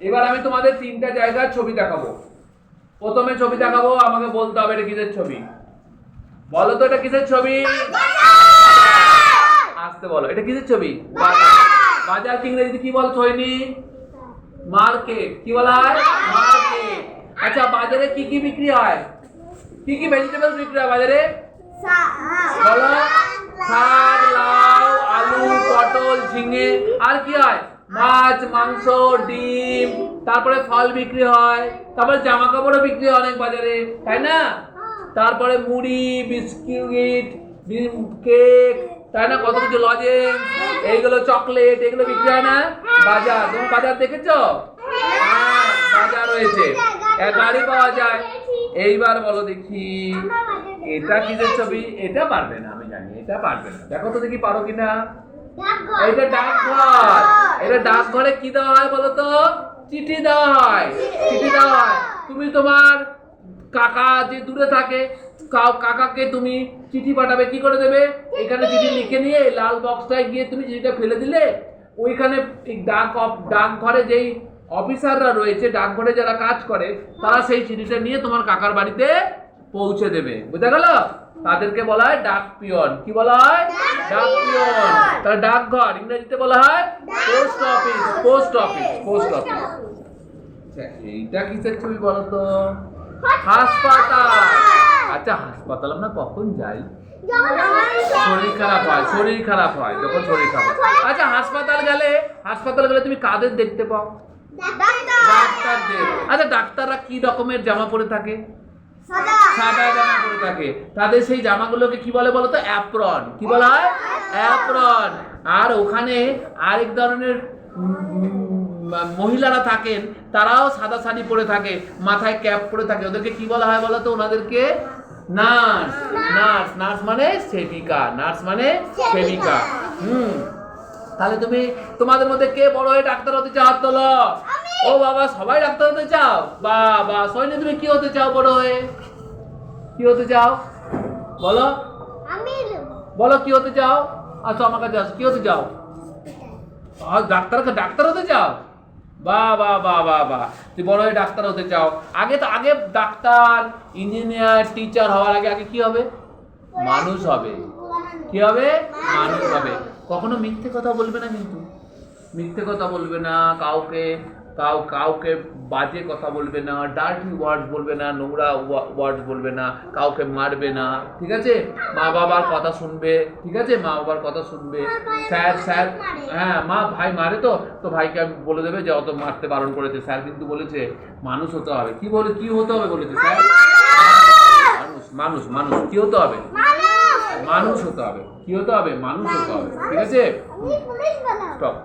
এবার আমি তোমাদের তিনটা জায়গার ছবি দেখাবো। প্রথমে ছবি দেখাবো, আমাকে বলতে হবে এটা কিসের ছবি। বলো তো এটা কিসের ছবি? আসতে বলো, এটা কিসের ছবি? বাজার কি ইংরেজিতে কি বল সৈনিক? মার্কেট। কি বলা হয়? মার্কেট। আচ্ছা, বাজারে কি কি বিক্রি হয়? কি কি ভেজিটেবল বিক্রি হয় বাজারে? বলো। শাক, লাউ, আলু, পটল, ঝিঙে। আর কি হয়? মাছ, মাংস, ডিম। তারপরে ফল বিক্রি হয়। তারপরে জামা কাপড়ও বিক্রি হয় অনেক বাজারে, তাই না? তারপরে মুড়ি, বিস্কিট, কেক, তাই না? কত কিছু, লজেন্স, এইগুলো চকলেট, এগুলো বিক্রি হয় না বাজার? তুমি বাজার দেখেছো? হ্যাঁ, বাজার রয়েছে, গাড়ি পাওয়া যায়। এইবার বলো দেখি এটা কিসের ছবি? এটা পারবে না, আমি জানি এটা পারবে না। দেখো তো দেখি পারো কিনা। এটা ডাকঘর। এটা ডাকঘরে কি দেওয়া হয় বলো তো? চিঠি দেওয়া হয়। চিঠি দেওয়া হয়। তুমি তোমার কাকা যে দূরে থাকে, কাকাকে তুমি চিঠি পাঠাবে, কি করে দেবে? এখানে চিঠি লিখে নিয়ে লাল বক্সটায় গিয়ে তুমি চিঠিটা ফেলে দিলে, ওইখানে ডাকঘরে যেই অফিসাররা রয়েছে, ডাকঘরে যারা কাজ করে, তারা সেই চিঠিটা নিয়ে তোমার কাকার বাড়িতে পৌঁছে দেবে। বুঝা গেল? তাদেরকে বলা হয় ডাক পিয়ন। কি বলা হয়? ডাক পিয়ন। তাহলে ডাকঘর ইংরেজিতে বলা হয় post office. Post office, post office. এইটা কিসের ছবি বলো তো? হাসপাতাল। আচ্ছা, হাসপাতাল আমরা কখন যাই? শরীর খারাপ হয়। শরীর খারাপ হয় যখন শরীর খারাপ। আচ্ছা, হাসপাতাল গেলে তুমি কাদের দেখতে পাও? ডাক্তারদের। আচ্ছা, ডাক্তাররা কি রকমের জামা পরে থাকে? সাদা জামা পরে থাকে। তাদের সেই জামাগুলোকে কি বলে বলো তো? অ্যাপ্রন। কি বলা হয়? অ্যাপ্রন। আর ওখানে আরেক ধরনের মহিলারা থাকেন, তারাও সাদা শাড়ি পরে থাকে, মাথায় ক্যাপ পরে থাকে। ওদেরকে কি বলা হয় বলো তো? ওনাদেরকে নার্স। নার্স। নার্স মানে সেবিকা। নার্স মানে সেবিকা। তাহলে তুমি, তোমাদের মধ্যে কে বড় হয়ে ডাক্তার হতে চাও? হাত তোলো। ও বাবা, সবাই ডাক্তার হতে চাও? বাবা, সৈন্য তুমি কি হতে চাও বড় হয়ে? কি হতে চাও বলো? বলো কি হতে চাও? আচ্ছা, আমার কাছে আসো। কি হতে চাও? ডাক্তার হতে চাও? বাহ বাহ বাহ বাহ বাহ, তুই বড় হয়ে ডাক্তার হতে চাও। আগে ডাক্তার, ইঞ্জিনিয়ার, টিচার হওয়ার আগে কি হবে? মানুষ হবে। কি হবে? মানুষ হবে। কখনো মিথ্যে কথা বলবে না, কিন্তু মিথ্যে কথা বলবে না, কাউকে বাজে কথা বলবে না, ডার্টি ওয়ার্ডস বলবে না, নোংরা ওয়ার্ডস বলবে না, কাউকে মারবে না, ঠিক আছে? মা বাবার কথা শুনবে, ঠিক আছে? মা বাবার কথা শুনবে। স্যার, হ্যাঁ, ভাই মারে তো ভাইকে বলে দেবে যে অত মারতে বারণ করেছে স্যার, কিন্তু বলেছে মানুষ হতে হবে। কি হতে হবে বলেছে স্যার? মানুষ। কি হতে হবে? মানুষ হতে হবে। কি হতে হবে? মানুষ হতে হবে। ঠিক আছে? স্টপ।